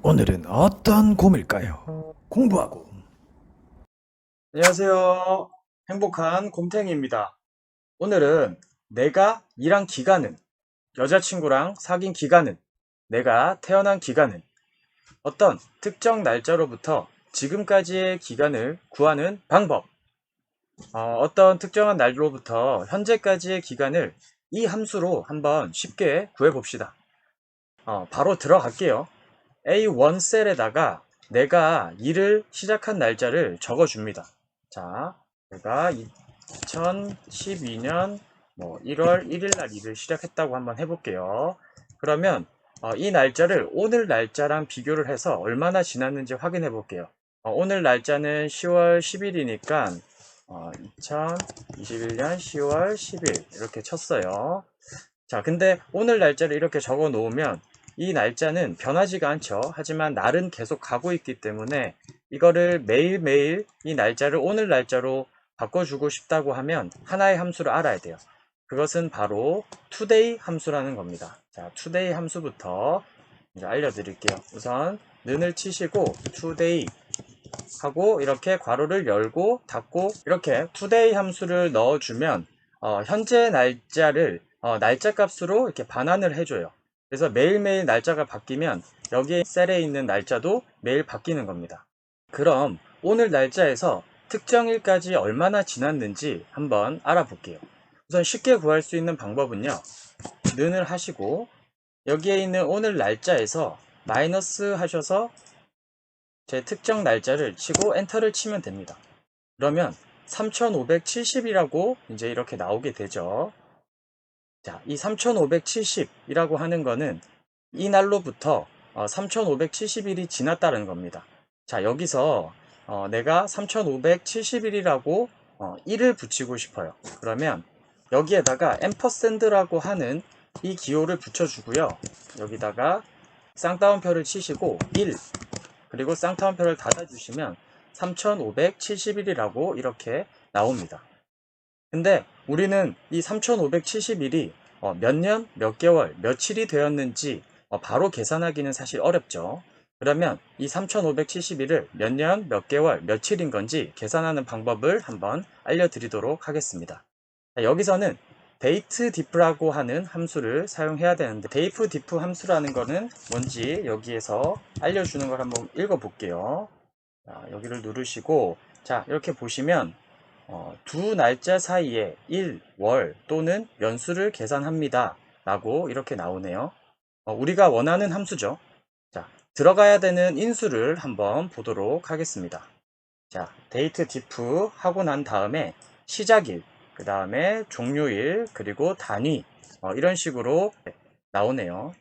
오늘은 어떤 곰일까요? 공부하고. 안녕하세요. 행복한 곰탱이입니다. 오늘은 내가 일한 기간은, 여자친구랑 사귄 기간은, 내가 태어난 기간은, 어떤 특정 날짜로부터 지금까지의 기간을 구하는 방법, 어떤 특정한 날로부터 현재까지의 기간을 이 함수로 한번 쉽게 구해봅시다. 바로 들어갈게요. A1 셀에다가 내가 일을 시작한 날짜를 적어줍니다. 자, 내가 2012년 1월 1일 날 일을 시작했다고 한번 해볼게요. 그러면 이 날짜를 오늘 날짜랑 비교를 해서 얼마나 지났는지 확인해 볼게요. 오늘 날짜는 10월 10일이니까 2021년 10월 10일 이렇게 쳤어요. 자, 근데 오늘 날짜를 이렇게 적어 놓으면 이 날짜는 변하지가 않죠. 하지만 날은 계속 가고 있기 때문에 이거를 매일매일 이 날짜를 오늘 날짜로 바꿔주고 싶다고 하면 하나의 함수를 알아야 돼요. 그것은 바로 today 함수라는 겁니다. 자, today 함수부터 이제 알려드릴게요. 우선 는을 치시고 today 하고 이렇게 괄호를 열고 닫고 이렇게 today 함수를 넣어주면 현재 날짜를 날짜 값으로 이렇게 반환을 해줘요. 그래서 매일매일 날짜가 바뀌면 여기에 셀에 있는 날짜도 매일 바뀌는 겁니다. 그럼 오늘 날짜에서 특정일까지 얼마나 지났는지 한번 알아볼게요. 우선 쉽게 구할 수 있는 방법은요. 는을 하시고 여기에 있는 오늘 날짜에서 마이너스 하셔서 제 특정 날짜를 치고 엔터를 치면 됩니다. 그러면 3570이라고 이제 이렇게 나오게 되죠. 자, 이 3570이라고 하는 거는 이 날로부터 3570일이 지났다는 겁니다. 자, 여기서 내가 3570일이라고 1을 붙이고 싶어요. 그러면 여기에다가 앰퍼샌드라고 하는 이 기호를 붙여주고요. 여기다가 쌍따옴표를 치시고 1 그리고 쌍따옴표를 닫아주시면 3571이라고 이렇게 나옵니다. 근데 우리는 이 3571이 몇 년, 몇 개월, 며칠이 되었는지 바로 계산하기는 사실 어렵죠. 그러면 이 3571을 몇 년, 몇 개월, 며칠인 건지 계산하는 방법을 한번 알려드리도록 하겠습니다. 여기서는 date diff라고 하는 함수를 사용해야 되는데 date diff 함수라는 거는 뭔지 여기에서 알려주는 걸 한번 읽어볼게요. 자, 여기를 누르시고 자 이렇게 보시면 두 날짜 사이에 일, 월 또는 연수를 계산합니다 라고 이렇게 나오네요. 우리가 원하는 함수죠. 자, 들어가야 되는 인수를 한번 보도록 하겠습니다. 자, 데이트 디프 하고 난 다음에 시작일, 그 다음에 종료일, 그리고 단위 이런 식으로 나오네요.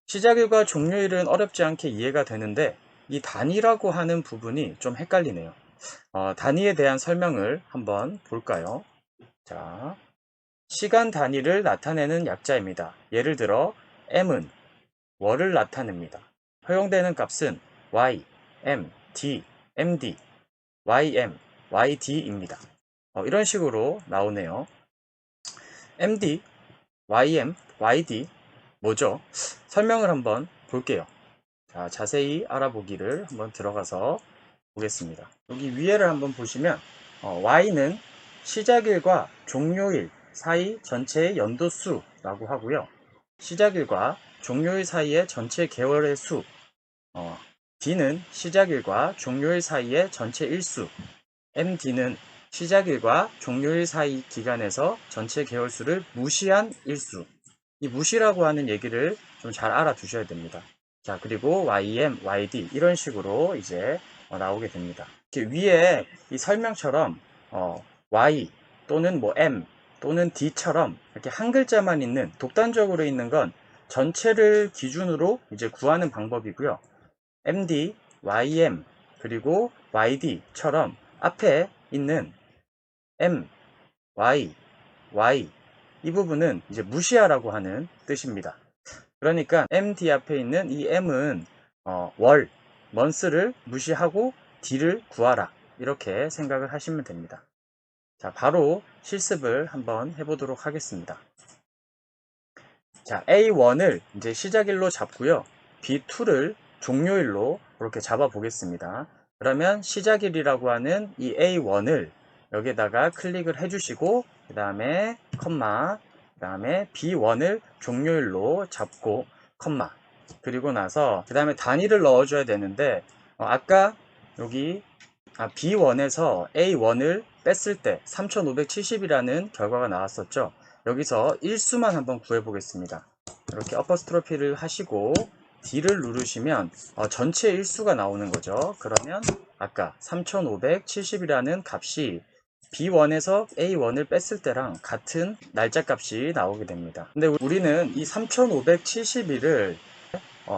시작일과 종료일은 어렵지 않게 이해가 되는데 이 단위라고 하는 부분이 좀 헷갈리네요. 단위에 대한 설명을 한번 볼까요? 자, 시간 단위를 나타내는 약자입니다. 예를 들어 m은 월을 나타냅니다. 허용되는 값은 y, m, d, md, ym, yd입니다. 이런 식으로 나오네요. md, ym, yd 뭐죠? 설명을 한번 볼게요. 자, 자세히 알아보기를 한번 들어가서 보겠습니다. 여기 위에를 한번 보시면 y는 시작일과 종료일 사이 전체의 연도수라고 하고요. 시작일과 종료일 사이의 전체 개월의 수, d는 시작일과 종료일 사이의 전체 일수, md는 시작일과 종료일 사이 기간에서 전체 개월수를 무시한 일수. 이 무시라고 하는 얘기를 좀 잘 알아두셔야 됩니다. 자, 그리고 ym, yd 이런 식으로 이제 나오게 됩니다. 이렇게 위에 이 설명처럼 y 또는 뭐 m 또는 d처럼 이렇게 한 글자만 있는 독단적으로 있는 건 전체를 기준으로 이제 구하는 방법이고요. md, ym 그리고 yd처럼 앞에 있는 m, y, y 이 부분은 이제 무시하라고 하는 뜻입니다. 그러니까 md 앞에 있는 이 m은 월, month를 무시하고 d를 구하라 이렇게 생각을 하시면 됩니다. 자, 바로 실습을 한번 해보도록 하겠습니다. 자, A1을 이제 시작일로 잡고요. B2를 종료일로 이렇게 잡아 보겠습니다. 그러면 시작일이라고 하는 이 A1을 여기다가 클릭을 해주시고 그 다음에 컴마, 그 다음에 B1을 종료일로 잡고 컴마, 그리고 나서 그 다음에 단위를 넣어줘야 되는데 아까 여기 B1에서 A1을 뺐을 때 3570이라는 결과가 나왔었죠. 여기서 일수만 한번 구해 보겠습니다. 이렇게 어퍼스트로피를 하시고 D를 누르시면 전체 일수가 나오는 거죠. 그러면 아까 3570이라는 값이 B1에서 A1을 뺐을 때랑 같은 날짜 값이 나오게 됩니다. 근데 우리는 이 3571을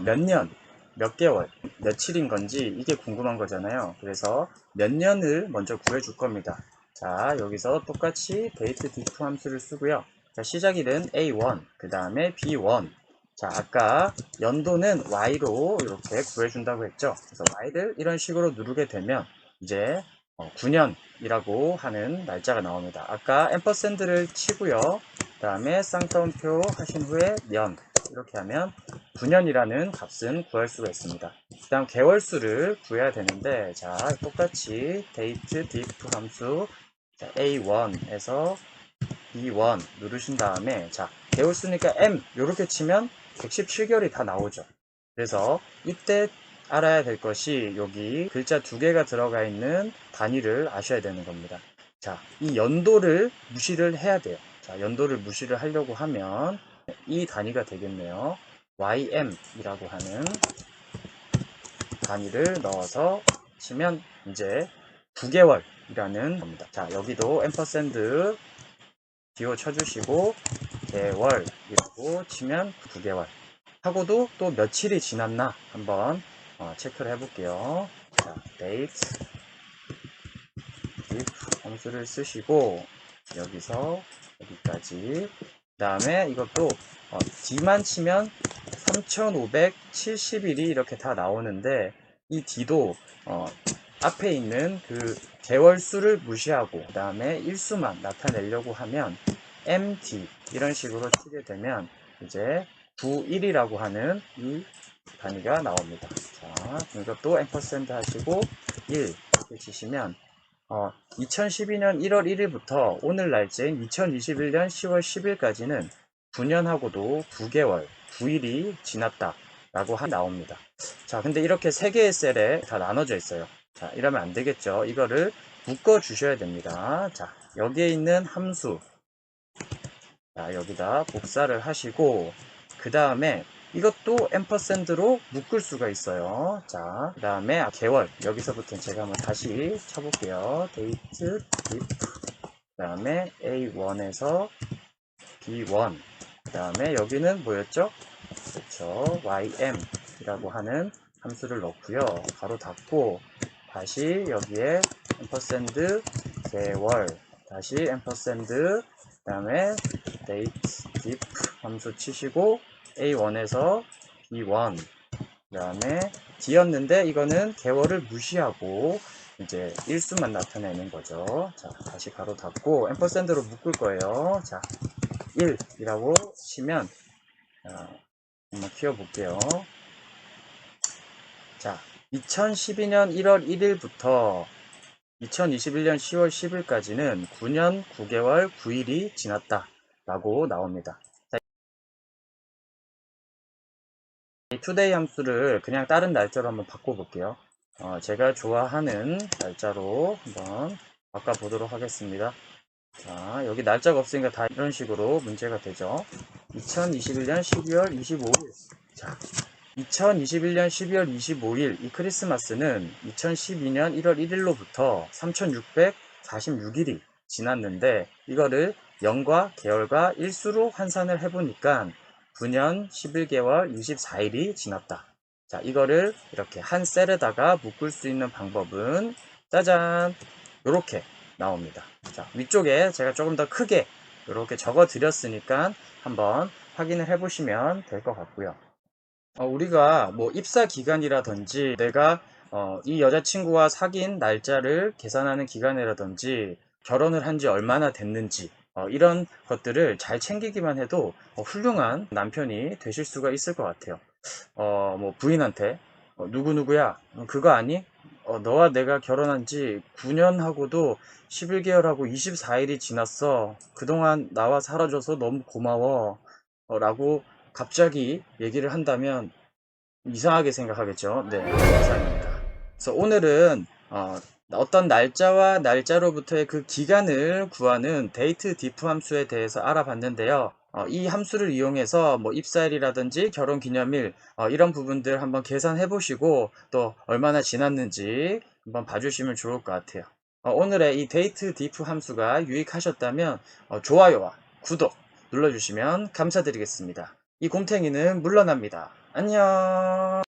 몇 년, 몇 개월, 며칠인 건지 이게 궁금한 거잖아요. 그래서 몇 년을 먼저 구해줄 겁니다. 자, 여기서 똑같이 date diff 함수를 쓰고요. 자, 시작일은 A1, 그 다음에 B1. 자, 아까 연도는 Y로 이렇게 구해준다고 했죠. 그래서 Y를 이런 식으로 누르게 되면 이제 9년이라고 하는 날짜가 나옵니다. 아까 앰퍼샌드를 치고요. 그 다음에 쌍따옴표 하신 후에 년 이렇게 하면 9년이라는 값은 구할 수가 있습니다. 그 다음 개월수를 구해야 되는데 자 똑같이 date diff 함수 A1에서 B1 누르신 다음에 자 개월수니까 M 이렇게 치면 117개월이 다 나오죠. 그래서 이때 알아야 될 것이 여기 글자 2개가 들어가 있는 단위를 아셔야 되는 겁니다. 자, 이 연도를 무시를 해야 돼요. 자, 연도를 무시를 하려고 하면 이 단위가 되겠네요. YM이라고 하는 단위를 넣어서 치면 이제 9개월이라는 겁니다. 자, 여기도 앰퍼샌드 기호 쳐주시고 개월이라고 치면 9개월 하고도 또 며칠이 지났나 한번 체크를 해볼게요. 자, date diff 함수를 쓰시고 여기서 여기까지 그 다음에 이것도 D만 치면 3570일이 이렇게 다 나오는데 이 D도 앞에 있는 그 개월수를 무시하고 그 다음에 일수만 나타내려고 하면 MD 이런 식으로 치게 되면 이제 91이라고 하는 이 단위가 나옵니다. 자, 이것도 앰퍼샌드 하시고 1 이렇게 치시면 2012년 1월 1일부터 오늘 날짜인 2021년 10월 10일까지는 9년하고도 9개월, 9일이 지났다 라고 나옵니다. 자, 근데 이렇게 3개의 셀에 다 나눠져 있어요. 자, 이러면 안 되겠죠. 이거를 묶어 주셔야 됩니다. 자, 여기에 있는 함수 자, 여기다 복사를 하시고 그 다음에 이것도 앰퍼샌드로 묶을 수가 있어요. 자, 그 다음에 개월 여기서부터 제가 한번 다시 쳐볼게요. date diff 그 다음에 A1에서 B1 그 다음에 여기는 뭐였죠? 그렇죠. ym 이라고 하는 함수를 넣고요. 가로 닫고 다시 여기에 앰퍼샌드 개월 다시 앰퍼샌드 그 다음에 date diff 함수 치시고 A1에서 B1 그 다음에 D였는데 이거는 개월을 무시하고 이제 일수만 나타내는 거죠. 자, 다시 가로 닫고 앰퍼샌드로 묶을 거예요. 자, 1이라고 치면 한번 키워볼게요. 자, 2012년 1월 1일부터 2021년 10월 10일까지는 9년 9개월 9일이 지났다 라고 나옵니다. 자, 이 today 함수를 그냥 다른 날짜로 한번 바꿔볼게요. 제가 좋아하는 날짜로 한번 바꿔보도록 하겠습니다. 자, 여기 날짜가 없으니까 다 이런 식으로 문제가 되죠. 2021년 12월 25일. 자, 2021년 12월 25일 이 크리스마스는 2012년 1월 1일로부터 3646일이 지났는데 이거를 연과 개월과 일수로 환산을 해보니까 9년 11개월 24일이 지났다. 자, 이거를 이렇게 한 셀에다가 묶을 수 있는 방법은 짜잔 이렇게 나옵니다. 자, 위쪽에 제가 조금 더 크게 이렇게 적어 드렸으니까 한번 확인을 해 보시면 될 것 같고요. 우리가 뭐 입사 기간이라든지 내가 이 여자친구와 사귄 날짜를 계산하는 기간이라든지 결혼을 한 지 얼마나 됐는지 이런 것들을 잘 챙기기만 해도 훌륭한 남편이 되실 수가 있을 것 같아요. 뭐 부인한테 누구누구야? 그거 아니? 너와 내가 결혼한 지 9년 하고도 11개월하고 24일이 지났어. 그동안 나와 살아줘서 너무 고마워. 라고 갑자기 얘기를 한다면 이상하게 생각하겠죠. 네, 이상입니다. 그래서 오늘은 어떤 날짜와 날짜로부터의 그 기간을 구하는 데이트 디프 함수에 대해서 알아봤는데요. 이 함수를 이용해서 뭐 입사일이라든지 결혼기념일 이런 부분들 한번 계산해 보시고 또 얼마나 지났는지 한번 봐주시면 좋을 것 같아요. 오늘의 이 데이트 디프 함수가 유익하셨다면 좋아요와 구독 눌러주시면 감사드리겠습니다. 이 곰탱이는 물러납니다. 안녕.